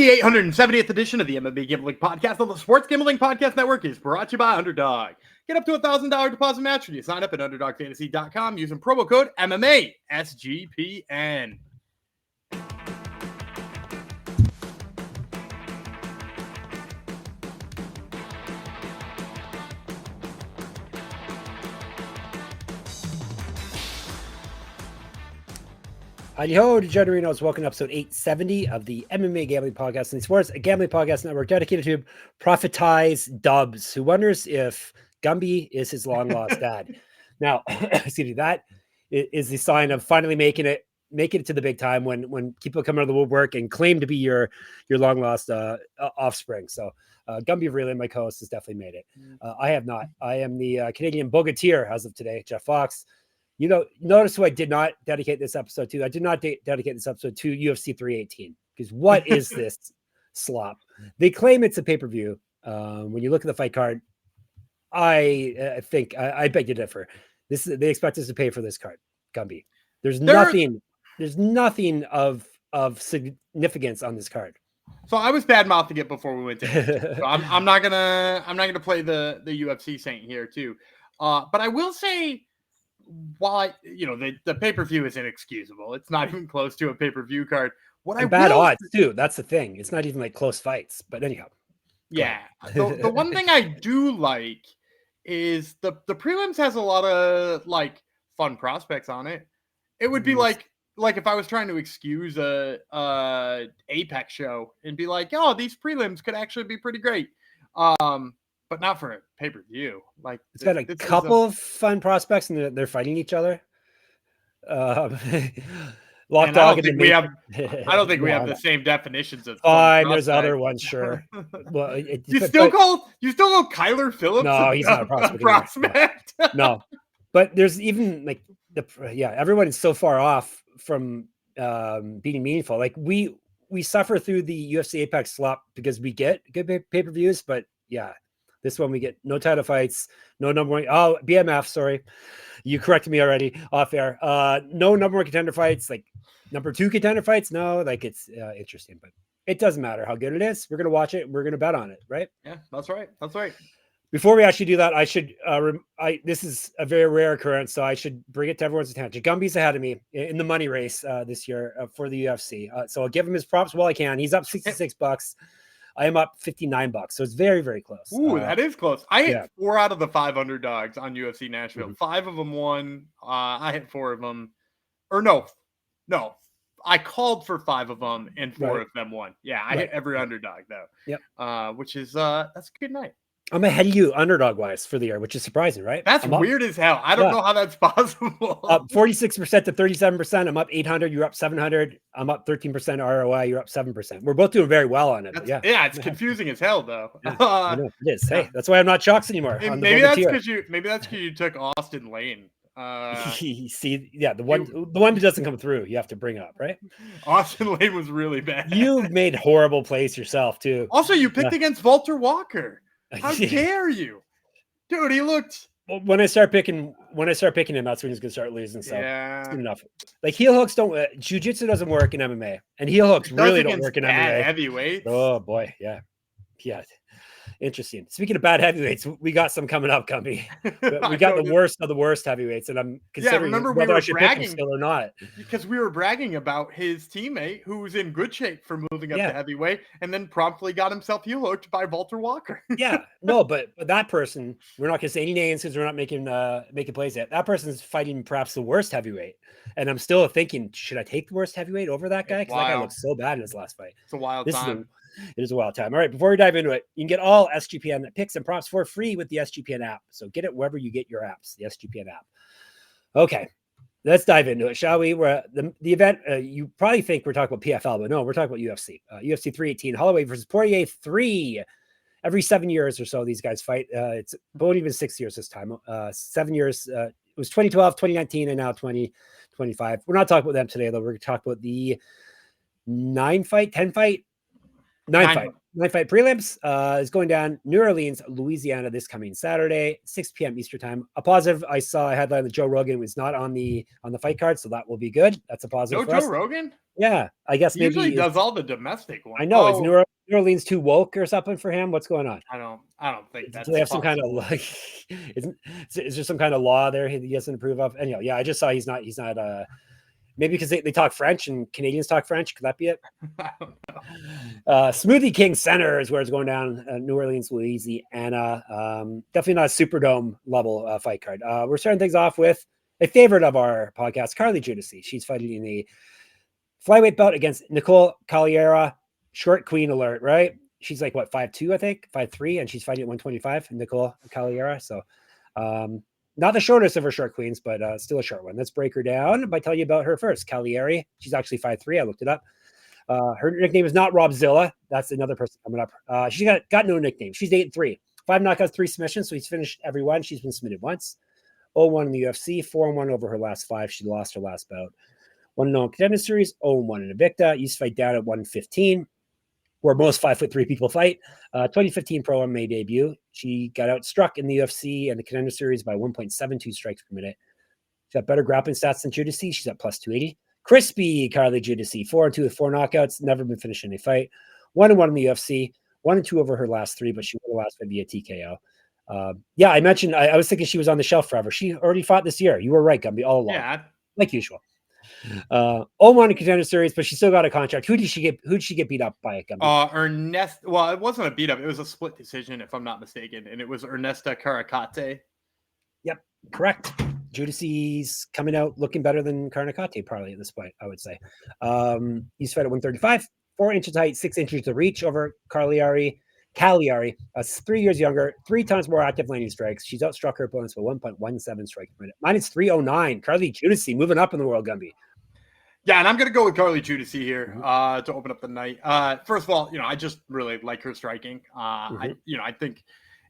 The 870th edition of the MMA Gambling Podcast on the Sports Gambling Podcast Network is brought to you by Underdog. Get up to $1,000 deposit match when you sign up at UnderdogFantasy.com using promo code MMA SGPN. Howdy ho, Degenerinos. Welcome to episode 870 of the MMA Gambling Podcast and Sports, a gambling podcast network dedicated to profitize Dubs, who wonders if Gumby is his long-lost dad. Now, excuse me, that is the sign of finally making it to the big time when people come out of the woodwork and claim to be your long-lost offspring. So Gumby really, my co-host, has definitely made it. I have not. I am the Canadian Bogatir as of today, Jeff Fox. You know, notice who I did not dedicate this episode to. I did not dedicate this episode to UFC 318 because what is this slop? They claim it's a pay-per-view. When you look at the fight card, I think I beg to differ. They expect us to pay for this card, Gumby. There's nothing of significance on this card. So I was bad mouthing it before we went to it. So I'm not gonna play the UFC saint here too. But I will say, while the pay-per-view is inexcusable, it's not even close to a pay-per-view card. Bad odds too. That's the thing. It's not even like close fights. But anyhow, yeah. The one thing I do like is the prelims has a lot of like fun prospects on it. It would be like if I was trying to excuse a Apex show and be like, oh, these prelims could actually be pretty great. But not for a pay-per-view. Like it's got a couple of fun prospects and they're fighting each other. Lock Dog. I don't think we have the same definitions of fine. There's other ones, sure. Well, you still call Kyler Phillips? No, he's not a prospect. No, but there's even like everyone is so far off from being meaningful. Like we suffer through the UFC Apex slop because we get good pay-per-views, but yeah. This one we get no title fights, no number one. Oh, BMF, sorry. You corrected me already off air. No number one contender fights, like number two contender fights. No, like it's interesting, but it doesn't matter how good it is. We're going to watch it. We're going to bet on it, right? Yeah, that's right. That's right. Before we actually do that, I should, this is a very rare occurrence, so I should bring it to everyone's attention. Gumby's ahead of me in the money race this year for the UFC. So I'll give him his props while I can. He's up $66. I am up $59, so it's very, very close. Ooh, that is close. I hit 4 out of the 5 underdogs on UFC Nashville. Mm-hmm. 5 of them won. I hit 4 of them. Or no. I called for 5 of them, and 4 of them won. Yeah, I hit every underdog, though. Yep. Which is, that's a good night. I'm ahead of you underdog-wise for the year, which is surprising, right? That's weird as hell. I don't know how that's possible. Up 46% to 37%. I'm up 800. You're up 700. I'm up 13% ROI. You're up 7%. We're both doing very well on it. Yeah, it's confusing as hell, though. Yeah, I know, it is. Hey, that's why I'm not Chalks anymore. Maybe that's because you took Austin Lane. See, yeah, the one that doesn't come through, you have to bring up, right? Austin Lane was really bad. You've made horrible plays yourself too. Also, you picked against Walter Walker. How dare you, dude? He looked. Well, when I start picking him, that's when he's gonna start losing. So yeah, it's good enough. Like heel hooks don't. Jiu-jitsu doesn't work in MMA, and heel hooks really don't work in MMA. Heavyweight. Oh boy, yeah. Interesting. Speaking of bad heavyweights, we got some coming up, Gumby. We got the worst of the worst heavyweights, and I'm considering whether I should pick him still or not. Because we were bragging about his teammate who was in good shape for moving up to heavyweight, and then promptly got himself heel hooked by Walter Walker. Yeah, no, but that person, we're not going to say any names because we're not making plays yet. That person's fighting perhaps the worst heavyweight, and I'm still thinking, should I take the worst heavyweight over that guy? Because that guy looked so bad in his last fight. It's a wild time. It is a wild time. All right, before we dive into it, you can get all SGPN picks and props for free with the SGPN app. So get it wherever you get your apps, the SGPN app. Okay, let's dive into it, shall we? We're the event, you probably think we're talking about PFL, but no, we're talking about UFC. UFC 318, Holloway versus Poirier 3. Every 7 years or so, these guys fight. It's about even 6 years this time. 7 years. It was 2012, 2019, and now 2025. We're not talking about them today, though. We're going to talk about the 9 fight. 9-fight prelims is going down New Orleans, Louisiana this coming Saturday, 6 p.m. Eastern time. A positive, I saw a headline that Joe Rogan was not on the fight card, so that will be good. That's a positive. No Joe Rogan? Yeah, I guess He maybe usually does all the domestic ones. I know. Is New Orleans too woke or something for him? What's going on? I don't think that's. Do they have some kind of like? Is there some kind of law there he doesn't approve of? Anyhow, yeah, I just saw he's not. Maybe because they talk French and Canadians talk French. Could that be it? I don't know. Smoothie King Center is where it's going down. New Orleans, Louisiana. Definitely not a Superdome level fight card. We're starting things off with a favorite of our podcast, Carli Judice. She's fighting in the flyweight bout against Nicolle Caliari. Short queen alert, right? She's like what 5'2", I think, 5'3", and she's fighting at 125. Nicolle Caliari. So not the shortest of her short queens, but still a short one. Let's break her down by telling you about her first. Caliari. She's actually 5'3". I looked it up. Her nickname is not Robzilla. That's another person coming up. She got no nickname. She's 8-3. 5 knockouts, 3 submissions. So he's finished every one. She's been submitted once. 0-1 in the UFC. 4-1 over her last 5. She lost her last bout. 1-0 contender series. 0-1 in Invicta. Used to fight down at 115. Where most 5'3" people fight. 2015 Pro MMA debut. She got outstruck in the UFC and the contender series by 1.72 strikes per minute. She's got better grappling stats than Judice. She's at plus 280. Crispy Carli Judice, 4-2 with 4 knockouts. Never been finished in a fight. 1-1 in the UFC. 1-2 over her last 3, but she won the last fight via TKO. Yeah, I mentioned I was thinking she was on the shelf forever. She already fought this year. You were right, Gumby, all along. Yeah, like usual. 0-1 in contender series, but she still got a contract. Who did she get beat up by? Well, it wasn't a beat up. It was a split decision, if I'm not mistaken, and it was Ernesta Caracate. Yep, correct. Judice's coming out looking better than Carnicate probably at this point, I would say. He's fed at 135, 4 inches height, 6 inches to reach over Caliari. 3 years younger, 3 times more active landing strikes. She's outstruck her opponents by 1.17 strikes per minute. Minus 309. Carli Judice moving up in the world, Gumby. Yeah, and I'm going to go with Carli Judice here to open up the night. First of all, I just really like her striking. I think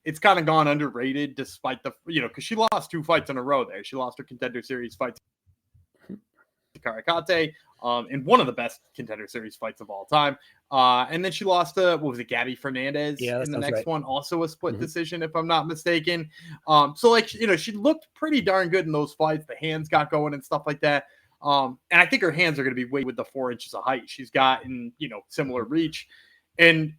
it's kind of gone underrated despite the, because she lost 2 fights in a row there. She lost her contender series fight to Caracate in one of the best contender series fights of all time. And then she lost to, Gabby Fernandez in the next one, also a split decision, if I'm not mistaken. So she looked pretty darn good in those fights. The hands got going and stuff like that. And I think her hands are going to be way with the 4 inches of height she's got in, similar reach. And,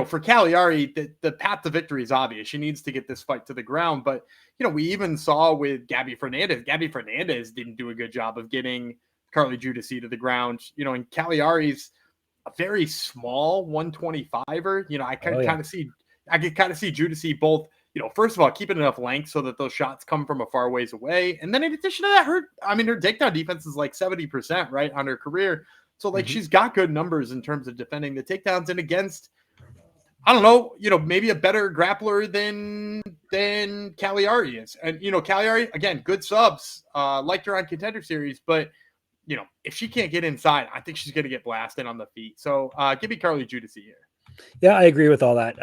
for Caliari, the path to victory is obvious. She needs to get this fight to the ground. But, we even saw with Gabby Fernandez. Gabby Fernandez didn't do a good job of getting Carli Judice to the ground. And Caliari's a very small 125er. I could kind of see Judice both, first of all, keeping enough length so that those shots come from a far ways away. And then in addition to that, her takedown defense is like 70%, right, on her career. So she's got good numbers in terms of defending the takedowns and against, I don't know, maybe a better grappler than Caliari is. And, Caliari, again, good subs, liked her on contender series, but if she can't get inside, I think she's going to get blasted on the feet. So give me Carli Judice here. Yeah, I agree with all that.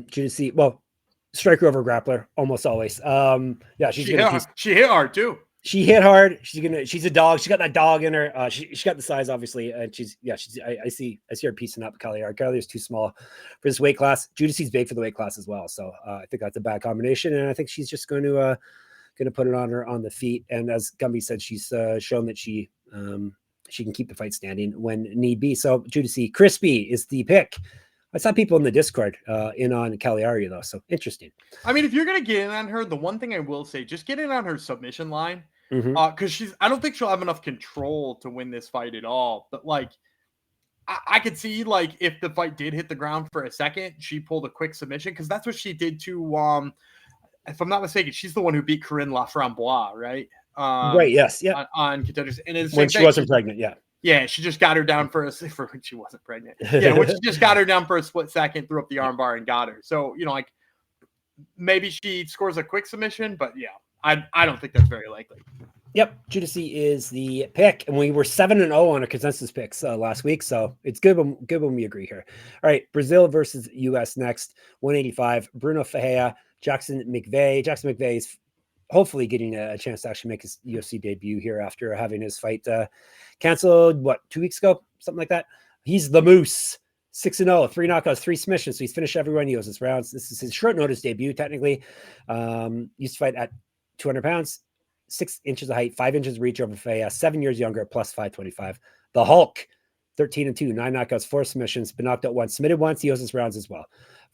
Judice, well, striker over grappler almost always. Yeah, she hit hard too. She hit hard. She's a dog. She got that dog in her. She got the size, obviously, and I see her piecing up Caliari. Caliari is too small for this weight class. Judice's big for the weight class as well. So I think that's a bad combination, and I think she's just going to put it on her on the feet. And as Gumby said, she's shown that she can keep the fight standing when need be. So Judice, Crispy is the pick. I saw people in the Discord in on Caliari though, so interesting. I mean, if you're gonna get in on her, the one thing I will say, just get in on her submission line, because I don't think she'll have enough control to win this fight at all. But I could see if the fight did hit the ground for a second, she pulled a quick submission because that's what she did to. If I'm not mistaken, she's the one who beat Corinne Laframboise, right? Right. Yes. Yeah. On contenders, and when she wasn't pregnant, yeah. Yeah, she just got her down for when she wasn't pregnant. Yeah, when she just got her down for a split second, threw up the armbar and got her. So, maybe she scores a quick submission, but yeah, I don't think that's very likely. Yep, Judice is the pick, and we were 7-0 on our consensus picks last week, so it's good when we agree here. All right, Brazil versus US next, 185. Brunno Ferreira, Jackson McVey. Jackson McVey is hopefully getting a chance to actually make his UFC debut here after having his fight canceled, 2 weeks ago, something like that. He's the Moose. 6-0, 3 knockouts, 3 submissions. So he's finished everyone he owes his rounds. This is his short notice debut, technically. Used to fight at 200 pounds, 6 inches of height, 5 inches of reach over Fea, 7 years younger, plus 525. The Hulk, 13-2, 9 knockouts, 4 submissions, been knocked out once, submitted once. He owes his rounds as well.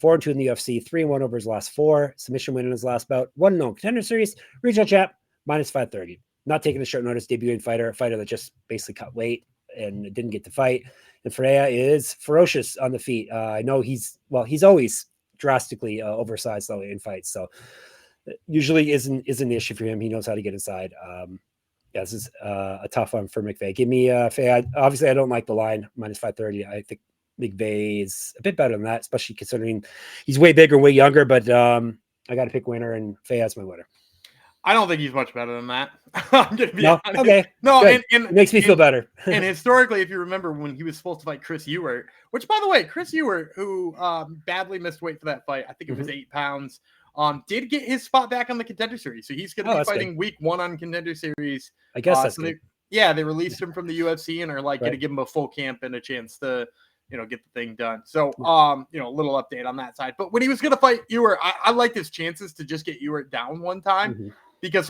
4-2 in the UFC, 3-1 over his last 4, submission win in his last bout, 1-0 contender series, regional champ, minus 530. Not taking a short notice debuting fighter, a fighter that just basically cut weight and didn't get to fight. And Ferreira is ferocious on the feet. I know he's always drastically oversized though in fights. So usually isn't the issue for him. He knows how to get inside. This is a tough one for McVey. Give me Ferreira. Obviously, I don't like the line, minus 530. I think McVey is a bit better than that, especially considering he's way bigger, way younger, but I got to pick winner, and Ferreira's my winner. I don't think he's much better than that. I'm gonna be honest. Okay. No, and it makes me feel better. And historically, if you remember when he was supposed to fight Chris Ewart, which by the way, Chris Ewart, who badly missed weight for that fight, I think it was 8 pounds, did get his spot back on the contender series. So he's gonna be fighting good. week 1 on contender series. I guess that's good. They released him from the UFC and are gonna give him a full camp and a chance to get the thing done. So a little update on that side. But when he was gonna fight Ewart, I liked his chances to just get Ewart down one time. Because,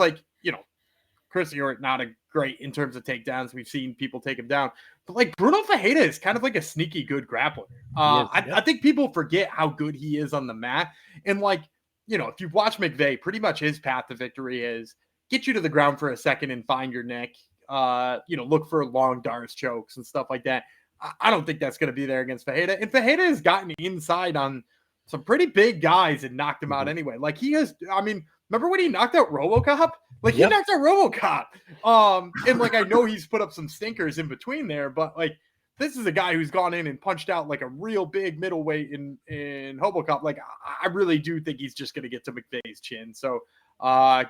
Chris Ewart, not a great in terms of takedowns. We've seen people take him down. But, Bruno Ferreira is kind of like a sneaky good grappler. I think people forget how good he is on the mat. And, if you watch McVey, pretty much his path to victory is get you to the ground for a second and find your neck. Look for long Dars chokes and stuff like that. I don't think that's going to be there against Ferreira. And Ferreira has gotten inside on some pretty big guys and knocked him out anyway. He has, remember when he knocked out RoboCop? He knocked out RoboCop. And I know he's put up some stinkers in between there, but this is a guy who's gone in and punched out a real big middleweight in RoboCop. I really do think he's just going to get to McVey's chin. So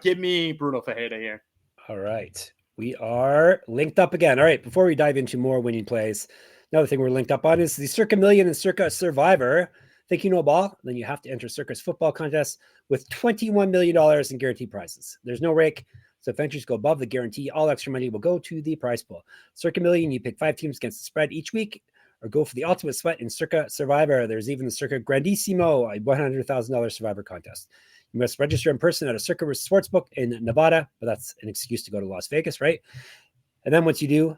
give me Bruno Ferreira here. All right. We are linked up again. All right. Before we dive into more winning plays, another thing we're linked up on is the Circa Million and Circa Survivor. Think you know ball? Then you have to enter Circa's football contest with $21 million in guaranteed prizes. There's no rake, so if entries go above the guarantee, all extra money will go to the prize pool. Circa Million, you pick 5 teams against the spread each week, or go for the ultimate sweat in Circa Survivor. There's even the Circa Grandissimo, a $100,000 Survivor contest. You must register in person at a Circa sportsbook in Nevada, but that's an excuse to go to Las Vegas, right? And then once you do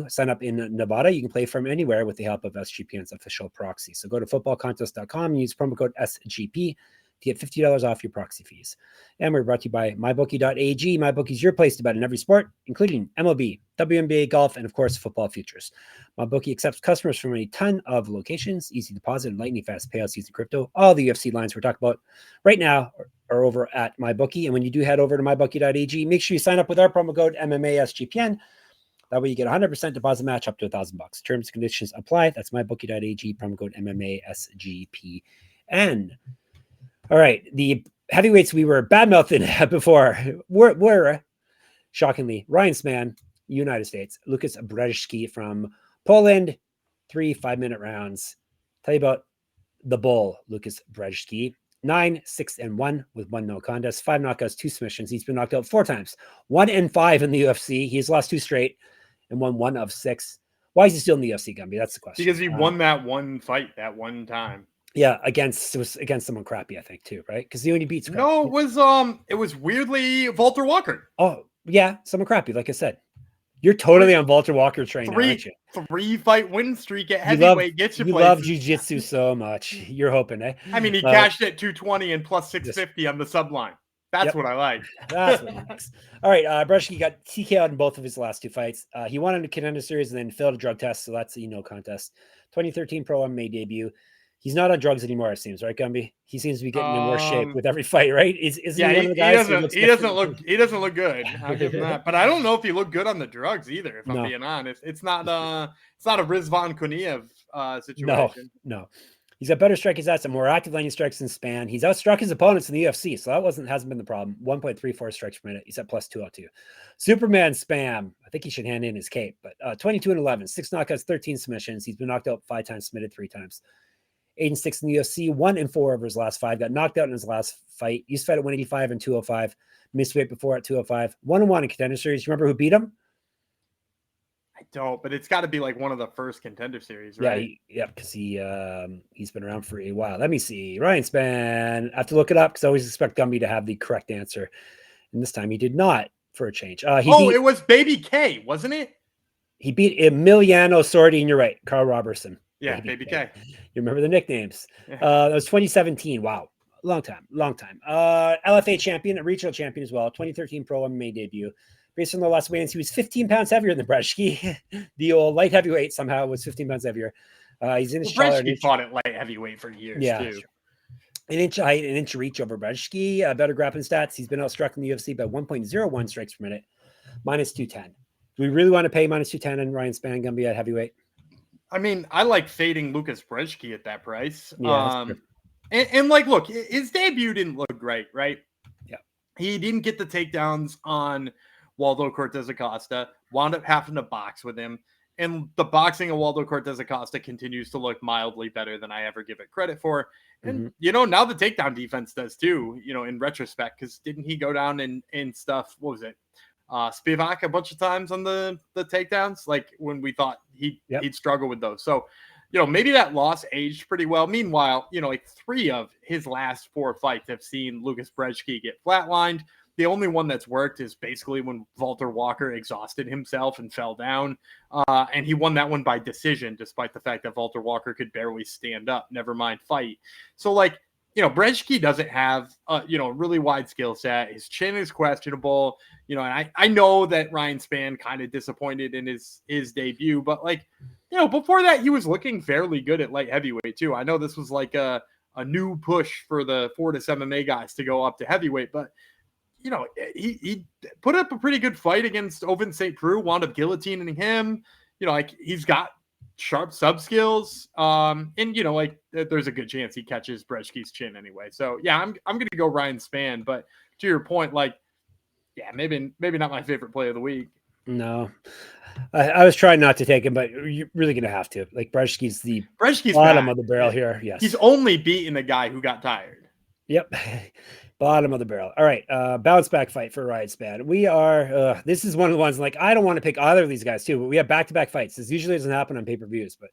sign up in Nevada, you can play from anywhere with the help of SGPN's official proxy. So go to footballcontest.com and use promo code SGP to get $50 off your proxy fees. And we're brought to you by MyBookie.ag. MyBookie is your place to bet in every sport, including MLB, WNBA, golf, and of course, football futures. MyBookie accepts customers from a ton of locations, easy deposit, and lightning fast payouts using crypto. All the UFC lines we're talking about right now are over at MyBookie. And when you do head over to MyBookie.ag, make sure you sign up with our promo code MMASGPN. That way you get 100% deposit match up to $1,000. Terms and conditions apply. That's MyBookie.ag, promo code MMASGPN. All right, the heavyweights we were bad-mouthing before were shockingly, Ryan Spann, United States, Łukasz Brzeski from Poland, 3 5-minute rounds. Tell you about the bull, Łukasz Brzeski. 9-6-1 with 1 no contest, 5 knockouts, 2 submissions. He's been knocked out 4 times, 1-5 in the UFC. He's lost 2 straight and won 1 of 6. Why is he still in the UFC, Gumby? That's the question. Because he won that one fight that one time. Yeah, it was against someone crappy, I think, too, right? Because he only beats crappy. No, it was weirdly Walter Walker. Oh, yeah, someone crappy, like I said. You're totally on Walter Walker train now, aren't you? 3-fight win streak at heavyweight gets you places. You love jiu-jitsu so much. You're hoping, eh? He cashed at 220 and plus 650 on the subline. That's what I like. That's what he likes. All right, Brzeski got TKO'd in both of his last 2 fights. He won in the contender series and then failed a drug test, so that's a contest. 2013 Pro MMA debut. He's not on drugs anymore, it seems, right, Gumby? He seems to be getting in more shape with every fight, right? Is he one of the guys? He doesn't look good. I'll give him that. But I don't know if he looked good on the drugs either. If I'm being honest, it's not a Rizvan Kuniev situation. No. He's got better striking stats and more active landing strikes than Spann. He's outstruck his opponents in the UFC, so that hasn't been the problem. 1.34 strikes per minute. He's at plus 202. Superman Spam. I think he should hand in his cape, but 22-11, 6 knockouts, 13 submissions. He's been knocked out 5 times, submitted 3 times. 8-6 in the UFC, 1-4 over his last 5. Got knocked out in his last fight. Used to fight at 185 and 205. Missed weight before at 205. 1-1 in contender series. You remember who beat him? I don't, but it's got to be like one of the first Contender Series, right? Yeah, because he's been around for a while. Let me see. Ryan Spann. I have to look it up because I always expect Gumby to have the correct answer, and this time he did not. For a change, it was Baby K, wasn't it? He beat Emiliano Sordi, and you're right, Carl Robertson. Yeah, Baby K. You remember the nicknames? Yeah. That was 2017. Wow, long time. LFA champion, a regional champion as well. 2013 Pro MMA debut. Based on the last weigh-ins, he was 15 pounds heavier than Brzeski. The old light heavyweight somehow was 15 pounds heavier. He's in his Brzeski fought at light heavyweight for years too. Sure. An inch height, an inch reach over Brzeski. Better grappling stats. He's been outstruck in the UFC by 1.01 strikes per minute. Minus 210. Do we really want to pay minus 210 on Ryan Spann Gumby at heavyweight? I mean, I like fading Łukasz Brzeski at that price. Yeah, and like, look, his debut didn't look great, right? Yeah. He didn't get the takedowns on Waldo Cortez Acosta, wound up having to box with him. And the boxing of Waldo Cortez Acosta continues to look mildly better than I ever give it credit for. And, now the takedown defense does too, in retrospect, because didn't he go down and stuff? What was it? Spivak a bunch of times on the takedowns, like when we thought he'd struggle with those. So, maybe that loss aged pretty well. Meanwhile, like 3 of his last 4 fights have seen Łukasz Brzeski get flatlined. The only one that's worked is basically when Walter Walker exhausted himself and fell down. And he won that one by decision, despite the fact that Walter Walker could barely stand up, never mind fight. So, like, Brzeski doesn't have a really wide skill set. His chin is questionable, and I know that Ryan Spann kind of disappointed in his debut, but like, before that, he was looking fairly good at light heavyweight too. I know this was like a new push for the Fortis MMA guys to go up to heavyweight, but he put up a pretty good fight against Ovince St. Preux, wound up guillotining him. Like, he's got sharp sub skills. And like, there's a good chance he catches Brzeski's chin anyway. So yeah, I'm going to go Ryan Spann, but to your point, like, yeah, maybe not my favorite play of the week. No, I was trying not to take him, but you're really going to have to. Like, Brzeski's bottom of the barrel here. Yes. He's only beaten a guy who got tired. Yep. Bottom of the barrel. All right. Bounce back fight for Ryan Spann. We are, this is one of the ones, like, I don't want to pick either of these guys too, but we have back-to-back fights. This usually doesn't happen on pay-per-views, but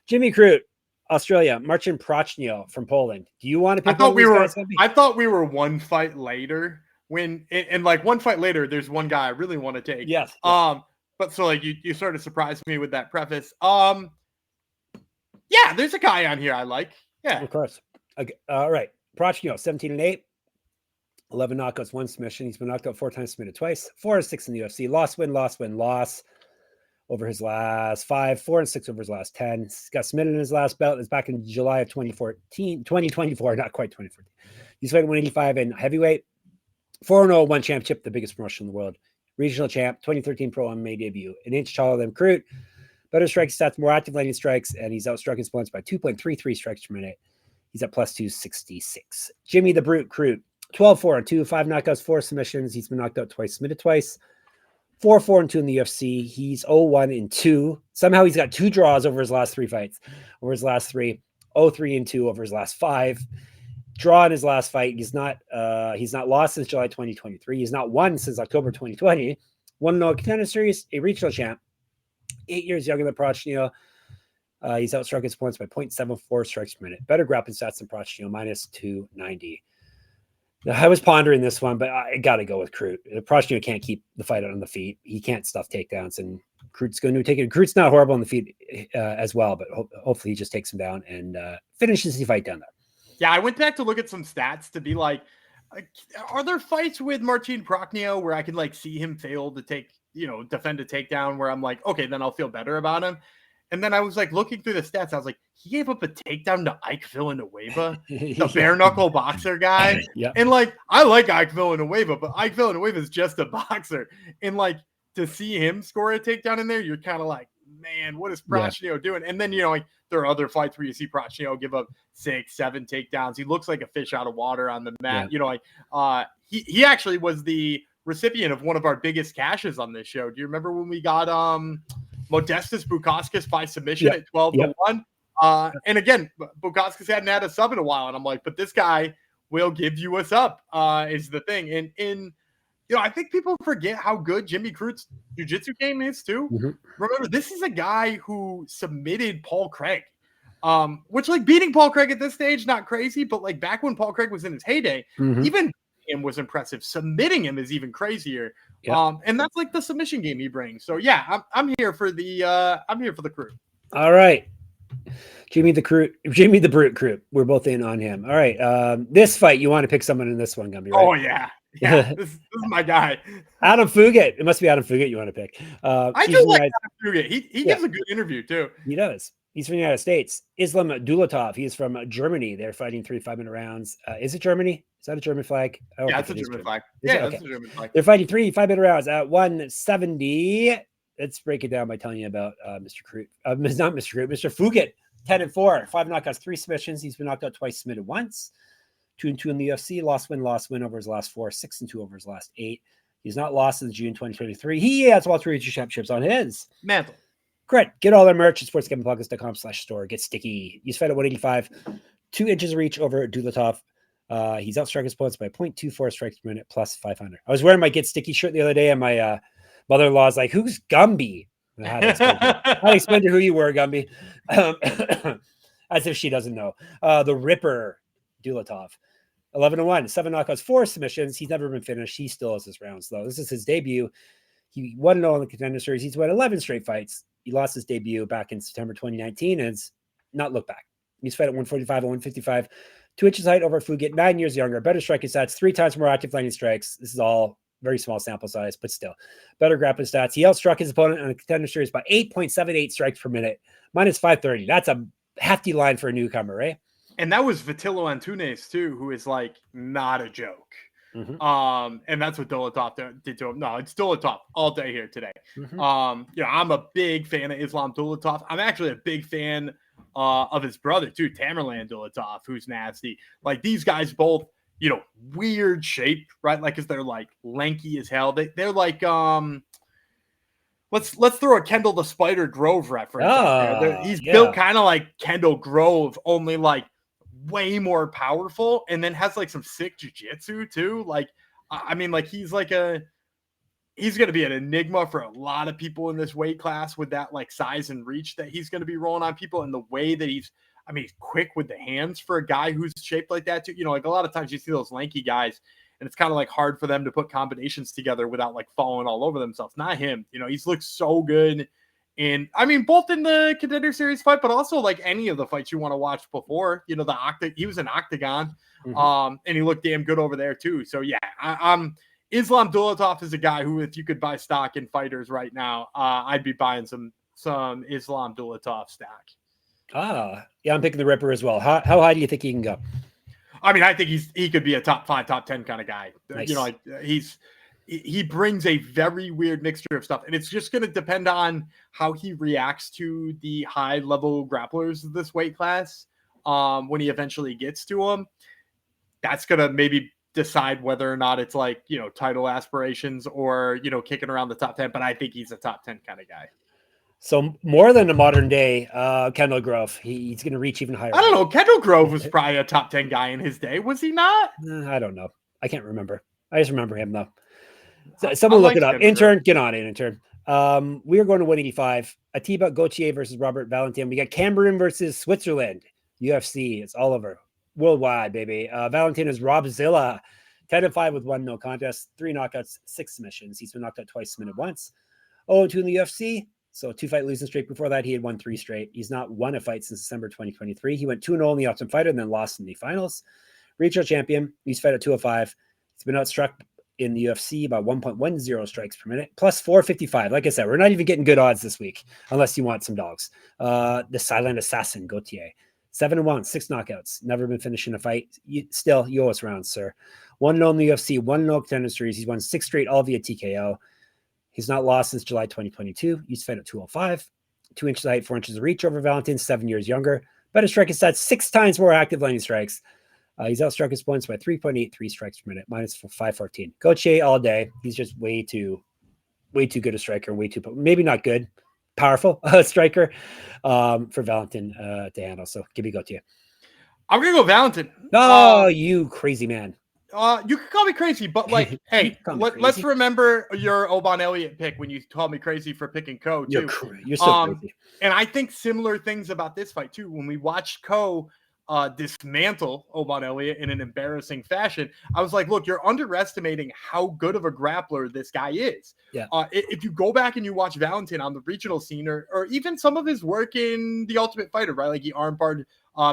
Jimmy Crute, Australia, Marcin Prachnio from Poland. Do you want to pick one of these guys? I thought we were one fight later and like one fight later, there's one guy I really want to take. Yes. But so like you sort of surprised me with that preface. Yeah, there's a guy on here I like. Yeah. Of course. Okay. All right. Prachnio, 17-8. 11 knockouts, 1 submission. He's been knocked out 4 times, submitted twice. 4-6 in the UFC. Loss over his last 5. 4-6 over his last 10. He's got submitted in his last bout. It's back in July of 2024, not quite 2014. He's fighting 185 in heavyweight. 4-0, one championship, the biggest promotion in the world. Regional champ, 2013 Pro MMA debut. An inch taller than Crute. Better strike stats, more active landing strikes, and he's outstruck his opponents by 2.33 strikes per minute. He's at plus 266. Jimmy the Brute Crute. 12-4-2, 5 knockouts, 4 submissions. He's been knocked out twice, submitted twice. 4-4-2 in the UFC. He's 0-1-2. Somehow he's got 2 draws over his last 3 fights. Over his last 3, 0-3-2 over his last 5. Draw in his last fight. He's not lost since July 2023. He's not won since October 2020. 1-0 Contender Series, a regional champ. 8 years younger than Prachnio. He's outstruck his opponents by 0.74 strikes per minute. Better grappling stats than Prachnio, minus 290. Now, I was pondering this one, but I got to go with Crute. Prachnio can't keep the fight on the feet. He can't stuff takedowns, and Crute's going to take it. Crute's not horrible on the feet as well, but hopefully he just takes him down and finishes the fight down there. Yeah, I went back to look at some stats to be like, are there fights with Marcin Prachnio where I can like see him fail to defend a takedown where I'm like, okay, then I'll feel better about him. And then I was like looking through the stats. I was like, he gave up a takedown to Ike Villanueva, the bare knuckle boxer guy. Yeah. And like, I like Ike Villanueva, but Ike Villanueva is just a boxer. And like, to see him score a takedown in there, you're kind of like, man, what is Prachnio doing? And then, like, there are other fights where you see Prachnio give up 6, 7 takedowns. He looks like a fish out of water on the mat. Yeah. He actually was the recipient of one of our biggest cashes on this show. Do you remember when we got Modestas Bukauskas by submission at 12-1? And again, Bukauskas hadn't had a sub in a while, and I'm like, but this guy will give you a sub, is the thing. And I think people forget how good Jimmy Crute's jiu-jitsu game is too. Mm-hmm. Remember, this is a guy who submitted Paul Craig, which like beating Paul Craig at this stage, not crazy, but like back when Paul Craig was in his heyday, even him was impressive. Submitting him is even crazier. Yep. And that's like the submission game he brings. So yeah, I'm here for the Crute. All right. Jimmy the Brute Crute. We're both in on him. All right. This fight, you want to pick someone in this one, Gumby, right? Oh yeah. Yeah, this is my guy. Adam Fugitt. It must be Adam Fugitt you want to pick. I do like Adam Fugitt. He gives a good interview too. He does. He's from the United States. Islam Dulatov. He is from Germany. They're fighting 3 5-minute rounds. Is it Germany? Is that a German flag? Yeah, it's a German flag. Yeah, it's a German flag. They're fighting 3 5-minute rounds at 170. Let's break it down by telling you about Mr. Crute. Not Mr. Crute, Mr. Fugitt. 10-4, 5 knockouts, 3 submissions. He's been knocked out twice, submitted once. 2-2 in the UFC. Lost win over his last 4. 6-2 over his last 8. He's not lost since June 2023. He has World Regional Championships on his mantle. Correct. Get all their merch at sportsgamblingpodcast.com/store. Get sticky. He's fight at 185, 2 inches of reach over Dulatov. He's outstruck his opponents by 0.24 strikes per minute plus 500. I was wearing my Get Sticky shirt the other day, and my mother-in-law's like, "Who's Gumby?" How to explain to who you were, Gumby. As if she doesn't know. The Ripper Dulatov. 11-1, 7 knockouts, 4 submissions. He's never been finished. He still has his rounds, though. This is his debut. He 1-0 in the Contender Series. He's won 11 straight fights. He lost his debut back in September 2019 and has not looked back. He's fought at 145 and 155. 2 inches height over Fugitt, 9 years younger, better striking stats, 3 times more active landing strikes. This is all very small sample size, but still. Better grappling stats. He outstruck his opponent on the Contender Series by 8.78 strikes per minute, minus 530. That's a hefty line for a newcomer, right? And that was Vitillo Antunes too, who is like not a joke. And that's what Dulatov did to him. No, it's Dulatov all day here today. I'm a big fan of Islam Dulatov. I'm actually a big fan of his brother too, Tamerlan Dulatov, who's nasty. Like these guys both, weird shape, right? Like, cause they're like lanky as hell. They're like, let's throw a Kendall the Spider Grove reference out there. He's built kind of like Kendall Grove, only like way more powerful, and then has like some sick jiu-jitsu too. Like, I mean, like he's going to be an enigma for a lot of people in this weight class with that like size and reach that he's going to be rolling on people, and the way that he's quick with the hands for a guy who's shaped like that too. Like a lot of times you see those lanky guys and it's kind of like hard for them to put combinations together without like falling all over themselves. Not him. He's looked so good. And both in the Contender Series fight, but also like any of the fights you want to watch before, he was an Octagon, and he looked damn good over there too. So yeah, Islam Dulatov is a guy who, if you could buy stock in fighters right now, I'd be buying some Islam Dulatov stock. Yeah, I'm picking the Ripper as well. How high do you think he can go? I think he could be a top 5, top 10 kind of guy. Nice. He brings a very weird mixture of stuff, and it's just going to depend on how he reacts to the high level grapplers of this weight class. When he eventually gets to them, that's going to maybe decide whether or not it's like, title aspirations or, kicking around the top 10, but I think he's a top 10 kind of guy. So more than a modern day Kendall Grove, he's going to reach even higher. I don't know. Kendall Grove was probably a top 10 guy in his day. Was he not? I don't know. I can't remember. I just remember him though. So, someone look it up. Intern, get on it, intern. We are going to 185. Ateba, Gautier versus Robert Valentin. We got Cameroon versus Switzerland. UFC. It's all over. Worldwide, baby. Valentin is Rob Zilla. 10-5 with 1 no contest. 3 knockouts, 6 submissions. He's been knocked out twice, submitted once. 0-2 in the UFC. So 2 fight losing streak. Before that, he had won 3 straight. He's not won a fight since December 2023. He went 2-0 in the Ultimate Fighter and then lost in the finals. Regional champion. He's fought at 205. He's been outstruck in the UFC by 1.10 strikes per minute, plus 455. Like I said, we're not even getting good odds this week, unless you want some dogs. The Silent Assassin, Gautier. 7-1, 6 knockouts. Never been finished in a fight. You owe us rounds, sir. 1-0 in the UFC, 1-0 Contender Series. He's won 6 straight, all via TKO. He's not lost since July 2022. He's fought at 205. 2 inches height, 4 inches of reach over Valentin, 7 years younger. Better striking stats, 6 times more active landing strikes. He's outstruck his points by 3.83 strikes per minute, minus 514. Gautier all day. He's just way too good a striker, maybe not good, powerful striker for Valentin to handle. So give me Gautier. I'm gonna go Valentin. Oh, you crazy man! You could call me crazy, but like, hey, let's remember your Oban Elliott pick when you called me crazy for picking Ko too. You're so crazy. And I think similar things about this fight too. When we watched Ko dismantle Oban Elliott in an embarrassing fashion, I was like, look, you're underestimating how good of a grappler this guy is. Yeah. If you go back and you watch Valentin on the regional scene, or even some of his work in The Ultimate Fighter, right? Like he armbarred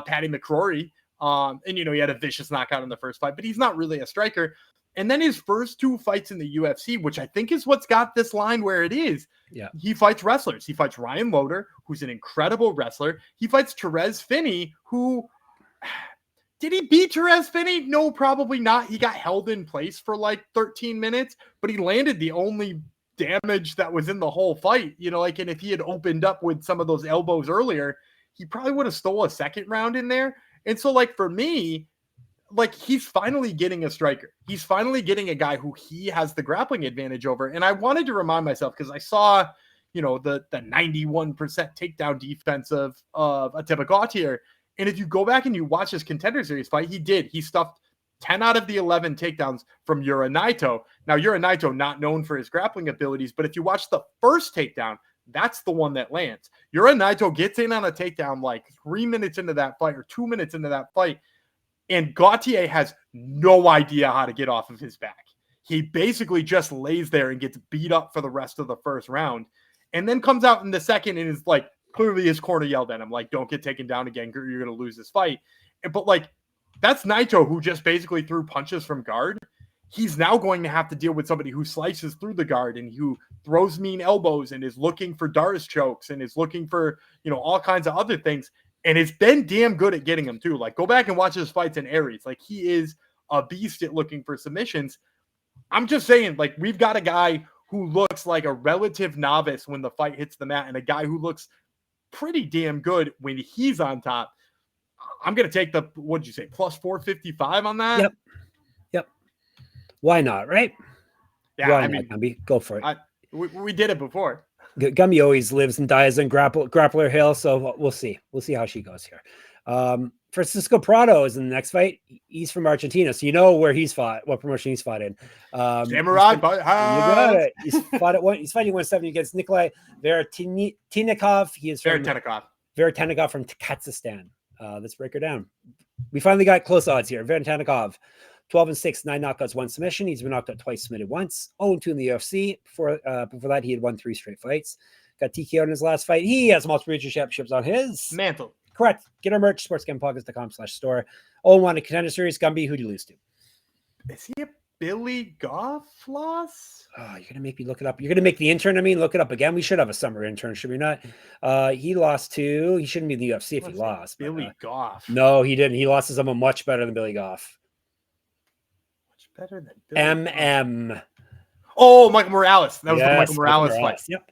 Paddy McCrory. And he had a vicious knockout in the first fight, but he's not really a striker. And then his first 2 fights in the UFC, which I think is what's got this line where it is. Yeah. He fights wrestlers. He fights Ryan Loder, who's an incredible wrestler. He fights Therese Finney, who did he beat Therese Finney? No, probably not. He got held in place for like 13 minutes, but he landed the only damage that was in the whole fight, and if he had opened up with some of those elbows earlier, he probably would have stole a second round in there. And so, like, for me, like, he's finally getting a striker. He's finally getting a guy who he has the grappling advantage over. And I wanted to remind myself, because I saw, the 91% takedown defense of Ateba Gautier. And if you go back and you watch his Contender Series fight, he stuffed 10 out of the 11 takedowns from Yura Naito. Now, Yura Naito, not known for his grappling abilities, but if you watch the first takedown, that's the one that lands. Yura Naito gets in on a takedown like 3 minutes into that fight or 2 minutes into that fight, and Gautier has no idea how to get off of his back. He basically just lays there and gets beat up for the rest of the first round, and then comes out in the second and is like, clearly his corner yelled at him, like, don't get taken down again, you're going to lose this fight. But like, that's Naito, who just basically threw punches from guard. He's now going to have to deal with somebody who slices through the guard and who throws mean elbows and is looking for Darius chokes and is looking for, all kinds of other things. And it's been damn good at getting them too. Like, go back and watch his fights in Aries. Like, he is a beast at looking for submissions. I'm just saying, like, we've got a guy who looks like a relative novice when the fight hits the mat and a guy who looks pretty damn good when he's on top. I'm going to take the, what'd you say, plus 455 on that? Yep. Why not, right? Yeah, Why not, Gumby? Go for it. We did it before. Gumby always lives and dies in Grappler Hill, so we'll see. We'll see how she goes here. Francisco Prado is in the next fight. He's from Argentina, so you know where he's fought, what promotion he's fought in. Samurai, you got it. He's fighting 170 against Nikolay Veretennikov. He is from Veretennikov from Kazakhstan. Let's break her down. We finally got close odds here. Veretennikov, 12-6, 9 knockouts, 1 submission. He's been knocked out twice, submitted once. 0-2 in the UFC. Before that, he had won 3 straight fights. Got TKO in his last fight. He has multiple regional championships on his mantle. Correct. Get our merch, sportsgamepodcast.com/store. 0-1 in Contender Series. Gumby, who'd you lose to? Is he a Billy Goff loss? Oh, you're gonna make me look it up. You're gonna make the intern. Look it up again. We should have a summer intern, should we not? He lost to. He shouldn't be in the UFC if he lost. Billy Goff. No, he didn't. He lost to someone much better than Billy Goff. Better than Billy MM. Oh, Michael Morales. That was the Michael Morales fight. Yep.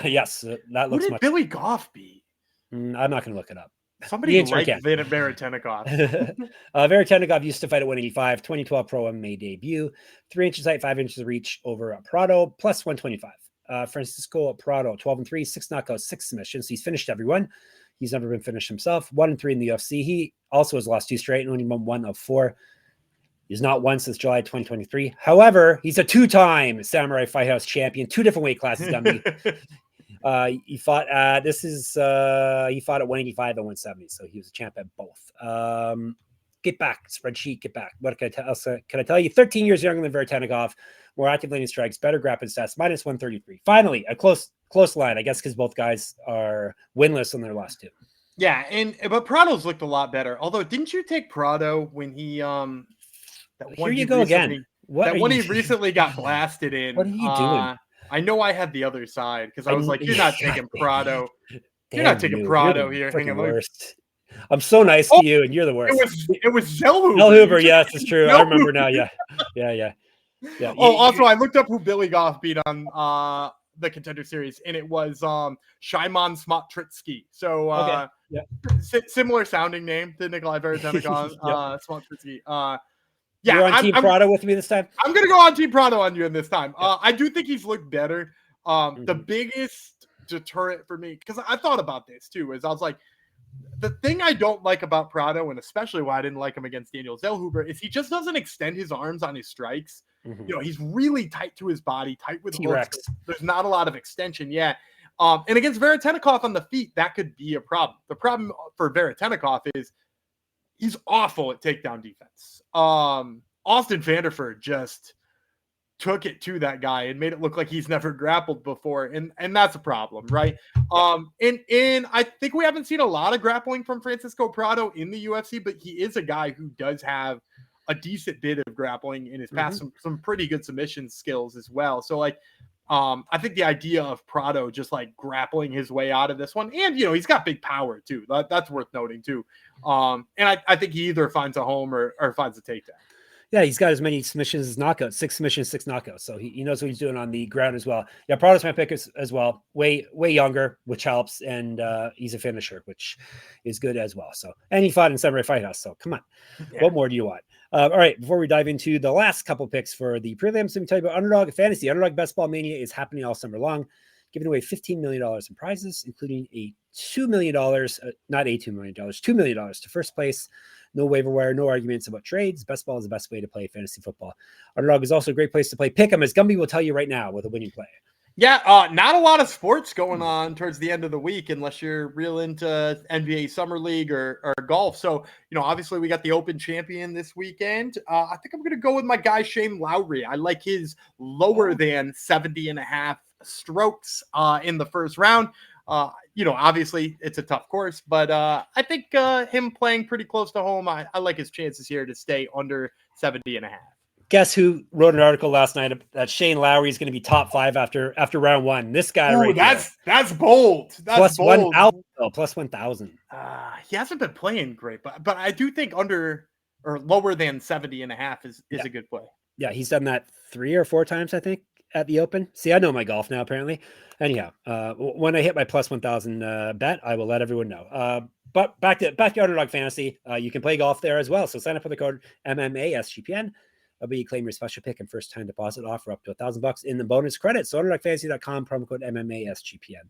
Yes, that looks. Who did Billy Goff beat? I'm not going to look it up. Somebody like Veretennikov. Veretennikov used to fight at 185, 2012 Pro MMA debut, 3 inches height, 5 inches of reach over Prado, plus 125. Francisco Prado, 12-3, 6 knockouts, 6 submissions. He's finished everyone. He's never been finished himself. 1-3 in the UFC. He also has lost 2 straight and only won 1 of 4. He's not won since July 2023. However, he's a 2-time Samurai Fighthouse champion, 2 different weight classes. He fought he fought at 185 and 170, so he was a champ at both. Get back, spreadsheet, get back. What can I tell you? 13 years younger than Veretennikov, more active landing strikes, better grappling stats, minus 133. Finally, a close line, I guess, because both guys are winless in their last 2. Yeah, but Prado's looked a lot better. Although, didn't you take Prado when he Here you go again. He recently got blasted in? What are you doing? I know I had the other side because I was like, "You're not taking Prado. You're not taking Prado here." Hang on, worst. I'm so nice to you, and you're the worst. It was Zellhuber. Zellhuber, yes, it's true. I remember now. Yeah. Oh, also, I looked up who Billy Goff beat on the Contender Series, and it was Szymon Smotritsky. So, similar sounding name to Nikolay Veretennikov. Smotritsky. Yeah, you're on Team Prado with me this time? I'm going to go on Team Prado on you in this time. I do think he's looked better. The biggest deterrent for me, because I thought about this too, is I was like, the thing I don't like about Prado, and especially why I didn't like him against Daniel Zellhuber, is he just doesn't extend his arms on his strikes. Mhm. You know, he's really tight to his body, tight with T-Rex. hooks. There's not a lot of extension yet. And against Veretennikov on the feet, that could be a problem. The problem for Veretennikov is he's awful at takedown defense. Austin Vanderford just took it to that guy and made it look like he's never grappled before, and that's a problem, right? And I think we haven't seen a lot of grappling from Francisco Prado in the UFC, but he is a guy who does have a decent bit of grappling in his past, some pretty good submission skills as well. So like, I think the idea of Prado just like grappling his way out of this one, and you know, he's got big power too. That's worth noting too. And I think he either finds a home or finds a takedown. Yeah, he's got as many submissions as knockouts, 6 submissions, 6 knockouts. So he knows what he's doing on the ground as well. Yeah, Prado's my pick as well. Way younger, which helps. And he's a finisher, which is good as well. So, and he fought in Samurai Fight House. So come on. Yeah. What more do you want? All right, before we dive into the last couple picks for the prelims, let me tell you about Underdog Fantasy. Underdog Best Ball Mania is happening all summer long, giving away $15 million in prizes, including a $2 million, not a $2 million, $2 million to first place. No waiver wire, no arguments about trades. Best ball is the best way to play fantasy football. Underdog is also a great place to play pick'em, as Gumby will tell you right now with a winning play. Yeah, not a lot of sports going on towards the end of the week unless you're real into NBA Summer League or golf. So, you know, obviously we got the Open Champion this weekend. I think I'm going to go with my guy Shane Lowry. I like his lower than 70.5 strokes in the first round. You know, obviously it's a tough course, but I think him playing pretty close to home, I like his chances here to stay under 70.5. Guess who wrote an article last night that Shane Lowry is going to be top 5 after round 1? This guy. Ooh, right that's bold. That's bold. Plus 1,000. He hasn't been playing great, but I do think under or lower than 70.5 is a good play. Yeah, he's done that 3 or 4 times, I think, at the Open. See, I know my golf now, apparently. Anyhow, when I hit my plus 1,000 bet, I will let everyone know. But back to Underdog Fantasy, you can play golf there as well. So sign up for the code MMA SGPN. That'll be you claim your special pick and first time deposit offer up to $1,000 in the bonus credit. So underdogfantasy.com, promo code MMA SGPN.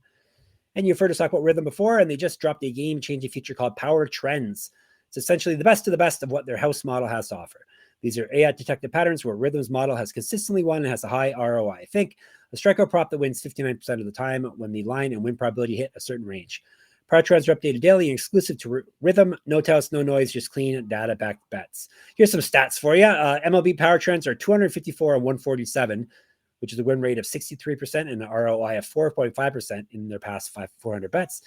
And you've heard us talk about Rhythm before, and they just dropped a game-changing feature called Power Trends. It's essentially the best of the best of what their house model has to offer. These are AI-detected patterns where Rhythm's model has consistently won and has a high ROI. Think a strikeout prop that wins 59% of the time when the line and win probability hit a certain range. Power Trends are updated daily and exclusive to Rhythm. No touts, no noise, just clean data-backed bets. Here's some stats for you. MLB Power Trends are 254 and 147, which is a win rate of 63% and an ROI of 4.5% in their past 400 bets.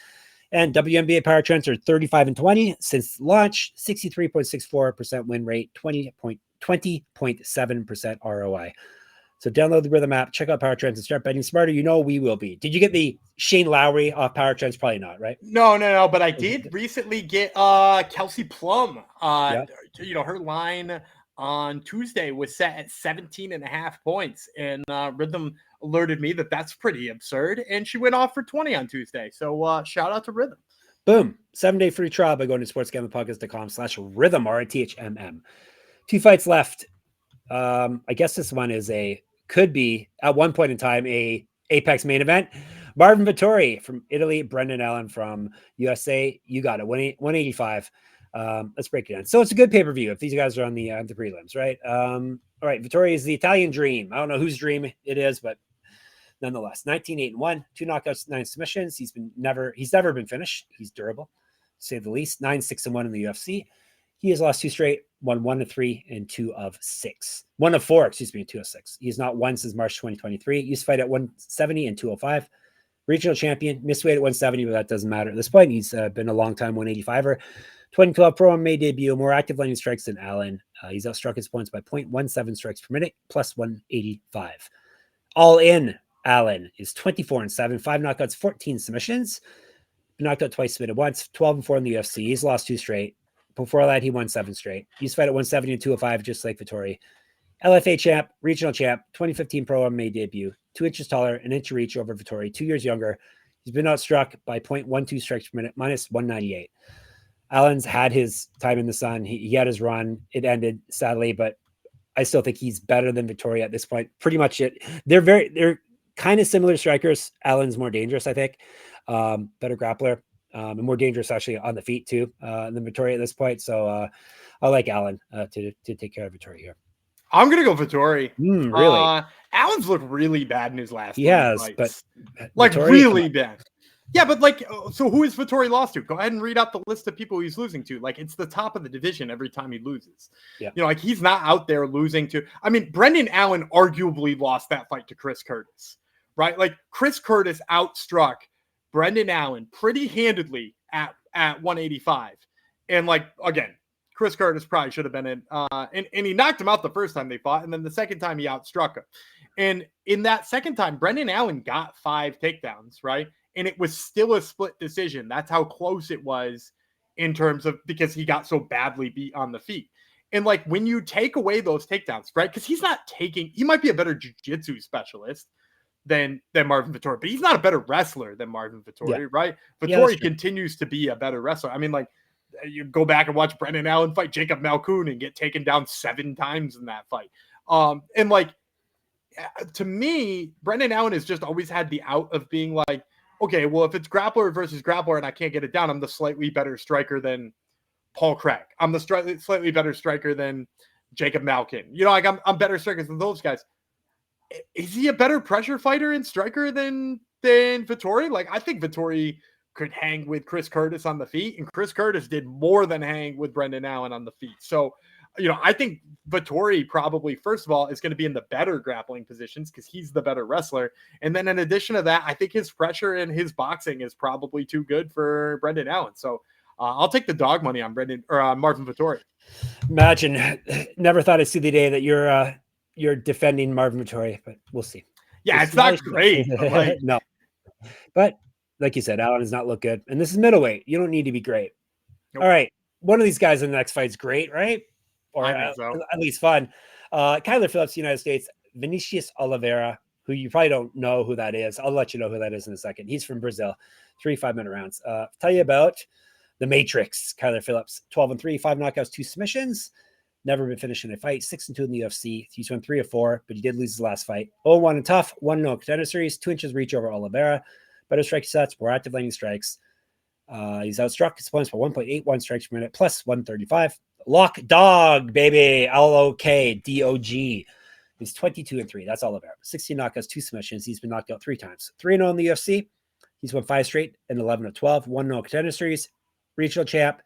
And WNBA Power Trends are 35 and 20 since launch, 63.64% win rate, 20.7% ROI. So download the Rhythm app, check out Power Trends, and start betting smarter. You know we will be. Did you get the Shane Lowry off Power Trends? Probably not, right? No. But I did recently get Kelsey Plum. You know, her line on Tuesday was set at 17.5 points, and Rhythm alerted me that that's pretty absurd, and she went off for 20 on Tuesday. So shout out to Rhythm. Boom. 7-day free trial by going to sportsgamblingpodcast.com/Rhythm, RITHMM. 2 fights left. I guess this one could be at one point in time a Apex main event. Marvin Vettori from Italy, Brendan Allen from USA. You got it. 185. Let's break it down. So it's a good pay-per-view if these guys are on the prelims, right? All right. Vettori is the Italian dream. I don't know whose dream it is, but nonetheless, 19-8-1, 2 knockouts, 9 submissions. He's never been finished. He's durable, to say the least. 9-6-1 in the UFC. He has lost 2 straight, won 1 of 3 and 2 of 6. 1 of 4, excuse me, 2 of 6. He's not won since March 2023. Used to fight at 170 and 205. Regional champion, missed weight at 170, but that doesn't matter at this point. He's been a long time 185er. 2012 Pro MMA debut, more active landing strikes than Allen. He's outstruck his opponents by 0.17 strikes per minute, plus 185. All in, Allen is 24-7, 5 knockouts, 14 submissions. Been knocked out twice, submitted once, 12-4 in the UFC. He's lost 2 straight. Before that, he won 7 straight. He's fight at 170 and 205, just like Vettori. LFA champ, regional champ, 2015 Pro MMA debut, 2 inches taller, an inch of reach over Vettori, 2 years younger. He's been outstruck by 0.12 strikes per minute, minus 198. Allen's had his time in the sun. He had his run. It ended, sadly, but I still think he's better than Vettori at this point. Pretty much it. They're kind of similar strikers. Allen's more dangerous, I think. Better grappler. and more dangerous actually on the feet too than Vettori at this point. So I like Allen to take care of Vettori here. I'm gonna go Vettori. Really? Allen's looked really bad in his last. He has, fights. but like Vettori, really bad. Yeah, but like, so who is Vettori lost to? Go ahead and read out the list of people he's losing to. Like, it's the top of the division every time he loses. Yeah. You know, like he's not out there losing to. I mean, Brendan Allen arguably lost that fight to Chris Curtis, right? Like Chris Curtis outstruck Brendan Allen pretty handedly at 185, and like again, Chris Curtis probably should have been in. And he knocked him out the first time they fought, and then the second time he outstruck him. And in that second time, Brendan Allen got 5 takedowns, right? And it was still a split decision. That's how close it was in terms of because he got so badly beat on the feet. And like when you take away those takedowns, right? Because he's not taking, he might be a better jiu-jitsu specialist than Marvin Vettori, but he's not a better wrestler than Marvin Vettori, right? Vettori continues to be a better wrestler. I mean, like you go back and watch Brendan Allen fight Jacob Malkoun and get taken down 7 times in that fight. And like to me, Brendan Allen has just always had the out of being like, okay, well, if it's grappler versus grappler and I can't get it down, I'm the slightly better striker than Paul Craig. I'm the slightly better striker than Jacob Malkin. You know, like I'm better strikers than those guys. Is he a better pressure fighter and striker than Vettori? Like, I think Vettori could hang with Chris Curtis on the feet, and Chris Curtis did more than hang with Brendan Allen on the feet. So, you know, I think Vettori probably, first of all, is going to be in the better grappling positions because he's the better wrestler. And then in addition to that, I think his pressure and his boxing is probably too good for Brendan Allen. So I'll take the dog money on Marvin Vettori. Imagine, never thought I'd see the day that you're defending Marvin Vettori, but we'll see. Yeah, it's not great. But like... No. But like you said, Allen does not look good. And this is middleweight. You don't need to be great. Nope. All right. One of these guys in the next fight's great, right? Or at least fun. Kyler Phillips, United States, Vinicius Oliveira, who you probably don't know who that is. I'll let you know who that is in a second. He's from Brazil. 3 5-minute rounds. Tell you about the Matrix. Kyler Phillips, 12-3, 5 knockouts, 2 submissions. Never been finished in a fight. 6-2 in the UFC. He's won 3 of 4, but he did lose his last fight. 0-1 and tough. 1-0 contender series. 2 inches reach over Oliveira. Better strike sets. More active landing strikes. He's outstruck his opponents by 1.81 strikes per minute, plus 135. Lock dog, baby. LOKDOG. He's 22-3. That's Oliveira. 16 knockouts, 2 submissions. He's been knocked out 3 times. 3-0 in the UFC. He's won 5 straight and 11 of 12. 1-0 contender series. Regional champ.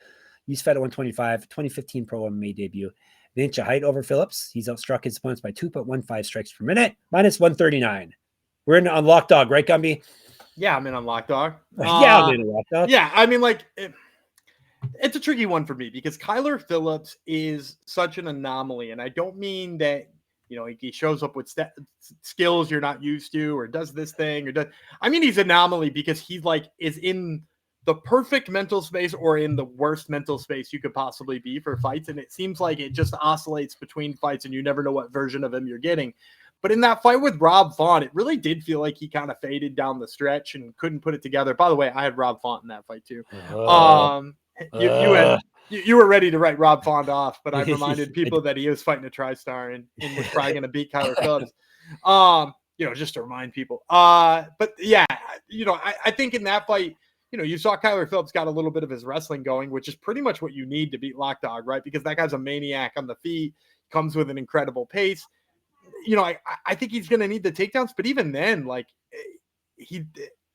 He's fed at 125. 2015 Pro MMA debut. An inch of height over Phillips. He's outstruck his opponents by 2.15 strikes per minute. Minus 139. We're in on Lock Dog, right, Gumby? Yeah, I'm in on Lock Dog. Yeah, I'm in on Lock Dog. Yeah, I mean, like, it's a tricky one for me because Kyler Phillips is such an anomaly. And I don't mean that, you know, he shows up with skills you're not used to or does this thing or does. I mean, he's an anomaly because he's like is in the perfect mental space or in the worst mental space you could possibly be for fights. And it seems like it just oscillates between fights and you never know what version of him you're getting. But in that fight with Rob Font, it really did feel like he kind of faded down the stretch and couldn't put it together. By the way, I had Rob Font in that fight too. You were ready to write Rob Font off, but I reminded people that he was fighting a TriStar and was probably going to beat Kyler Phillips. You know, just to remind people. But yeah, you know, I think in that fight, you know, you saw Kyler Phillips got a little bit of his wrestling going, which is pretty much what you need to beat Lock Dog, right? Because that guy's a maniac on the feet, comes with an incredible pace. You know, I think he's going to need the takedowns, but even then, like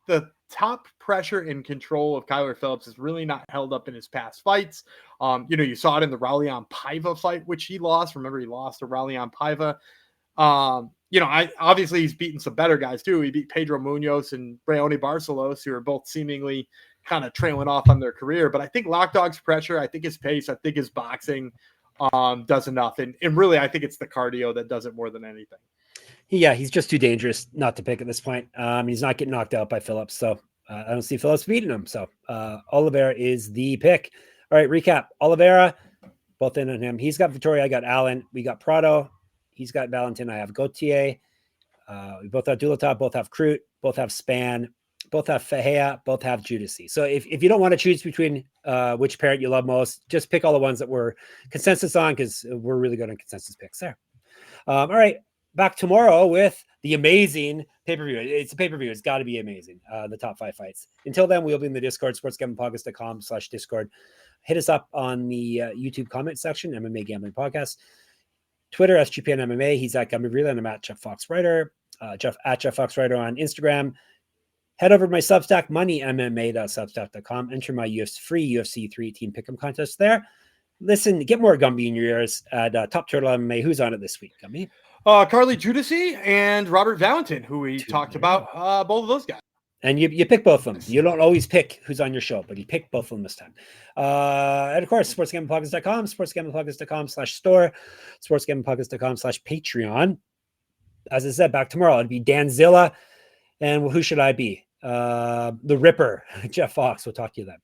the top pressure and control of Kyler Phillips is really not held up in his past fights. You know, you saw it in the Raulian Paiva fight, which he lost. Remember, he lost to Raulian Paiva. You know, obviously he's beaten some better guys too. He beat Pedro Munoz and Raoni Barcelos, who are both seemingly kind of trailing off on their career. But I think Lock Dog's pressure, I think his pace, I think his boxing does enough. And really, I think it's the cardio that does it more than anything. Yeah, he's just too dangerous not to pick at this point. He's not getting knocked out by Phillips. So I don't see Phillips beating him. So Oliveira is the pick. All right, recap. Oliveira, both in on him. He's got Vettori. I got Allen. We got Prado. He's got Valentin. I have Gautier. We both have Dulatov. Both have Crute. Both have Spann. Both have Ferreira. Both have Judice. So if you don't want to choose between which parent you love most, just pick all the ones that we're consensus on because we're really good on consensus picks there. All right. back tomorrow with the amazing pay-per-view. It's a pay-per-view. It's got to be amazing. The top 5 fights. Until then, we'll be in the Discord, sportsgamblingpodcast.com/Discord. Hit us up on the YouTube comment section, MMA Gambling Podcast. Twitter, SGPN MMA. He's at Gumby Real, and I'm at Jeff Fox Writer. Jeff Fox Writer on Instagram. Head over to my Substack, moneymma.substack.com. Enter my free UFC 318 Pick'em contest there. Listen, get more Gumby in your ears at Top Turtle MMA. Who's on it this week, Gumby? Carli, Judice, and Robert Valentin, who we talked about, both of those guys. And you pick both of them. You don't always pick who's on your show, but you pick both of them this time. And of course, sportsgamblingpodcast.com, sportsgamblingpodcast.com/store, sportsgamblingpodcast.com/Patreon. As I said, back tomorrow, it'll be Danzilla. And who should I be? The Ripper, Jeff Fox. We'll talk to you then.